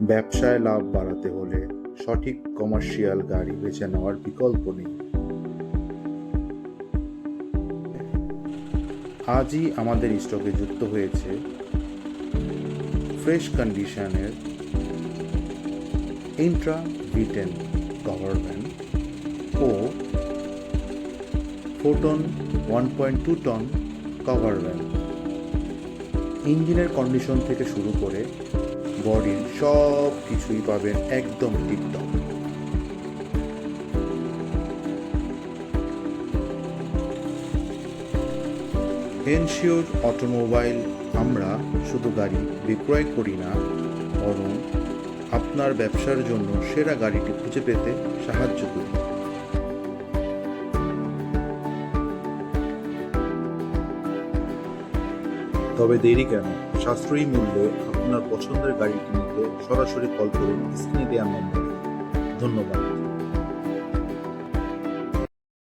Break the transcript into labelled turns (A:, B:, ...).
A: ব্যবসায় লাভ বাড়াতে হলে সঠিক কমার্শিয়াল গাড়ি বেছে নেওয়ার বিকল্প নেই। আজই আমাদের স্টকে যুক্ত হয়েছে ফ্রেশ কন্ডিশনের ইন্ট্রা V10 কভার ভ্যান ও ফোটন 1.2 টন কভার ভ্যান। ইঞ্জিনের কন্ডিশন থেকে শুরু করে বডির সব কিছুই পাবেন একদম টিপটপ। এনশিওর অটোমোবাইল আমরা শুধু গাড়ি বিক্রয় করি না, বরং আপনার ব্যবসার জন্য সেরা গাড়িটি খুঁজে পেতে সাহায্য করি। তবে দেরি কেন? সাশ্রয়ী মূল্যে আপনার পছন্দের গাড়িটি নিতে সরাসরি কল করুন স্ক্রিনে দেওয়া নম্বরে। ধন্যবাদ।